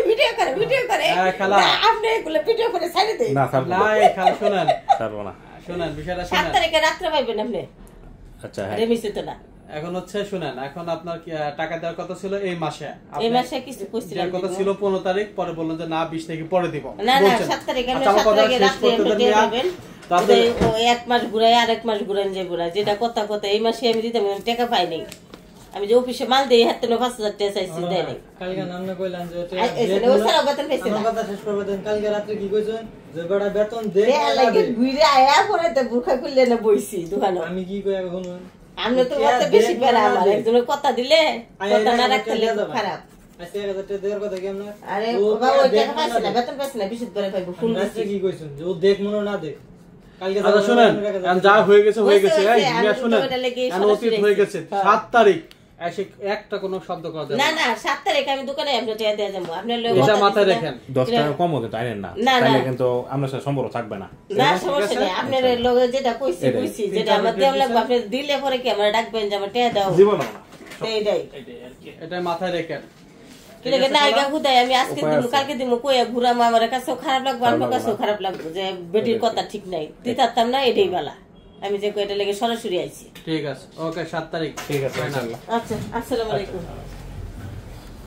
video করে খালা আপনি এগুলো ভিডিও করে ছাড়ে দেন না খালা শুনেন ছাড়বো না শুনেন বিষয়টা 7 শুনেন তারিখে রাত্রে পাইবেন আপনি আচ্ছা হ্যাঁ রেমিসে তো না এখন হচ্ছে শুনেন এখন আপনার টাকা দেওয়ার কথা ছিল এই মাসে এই মাসে কিছু কইছিলেন কথা ছিল 15 তারিখ পরে বললেন যে না 20 তারিখে পরে দিব না 7 তারিখে আপনি 7 তারিখে রাত্রে দিয়ে দিবেন তাহলে ওই এক মাস ঘুরাই আরেক মাস ঘুরান যাইব না যেটা কথা এই মাসে আমি দিতাম টাকা পাই নাই আমি যে অফিসে মাল দেই হাতে 5000 টাকা চাইছি দেই নাই কালকে নাম না কইলাম যে এসে ওই সারা বেতন পেছে না কথা শেষ করবে দেন কালকে রাতে কি কইছেন যে বড় বেতন দে লাগে ঘুরে আয়া পরে তো বুরখা খুললে না বইছি দোকানে আমি কি কই এখন আমি তো কত বেশি বেরা আমার একজনের কথা দিলে কথা না রাখলে খারাপ আজকে 1000 টাকা দেওয়ার কথা কেমন আরে বাবা ওই টাকা পাইছ না বেতন পাইছ না বিশুদ্ধ করে পাইবো ফোন দিছি কি কইছেন যে ও দেখ মনে না দেখ কালকে আচ্ছা শুনেন যা হয়ে গেছে এই মিয়া শুনেন অতীত হয়ে গেছে 7 তারিখ এসে একটা কোনো শব্দ করা যাবে না 7 তারিখ আমি দোকানে আমরা টাকা দিয়ে যাব আপনার লোক এটা মাথায় রাখেন 10 টাকা কম হতে তাইলেন না তাইলে কিন্তু আমরা সাথে সম্পর্ক থাকবে না না সমস্যা নেই আপনার লোক যেটা কইছি যেটা আমার দেওয়া লাগবে আপনি দিলে পরে কি আমরা ডাকবেন যে আমার টাকা দাও জীবন না এইটাই এটা মাথায় রাখেন কি লাগে না আগা হুদাই আমি আজকে দিমু কালকে দিমু কইয়া ঘুরাম আমার কাছেও খারাপ লাগবে আমার কাছেও খারাপ লাগবে যে বেটির কথা ঠিক নাই দিতাম না এটাই বালা আমি যে কয়টা লেগে সরাসরি আইছি ঠিক আছে ওকে 7 তারিখ ঠিক আছে ইনশাআল্লাহ আচ্ছা আসসালামু আলাইকুম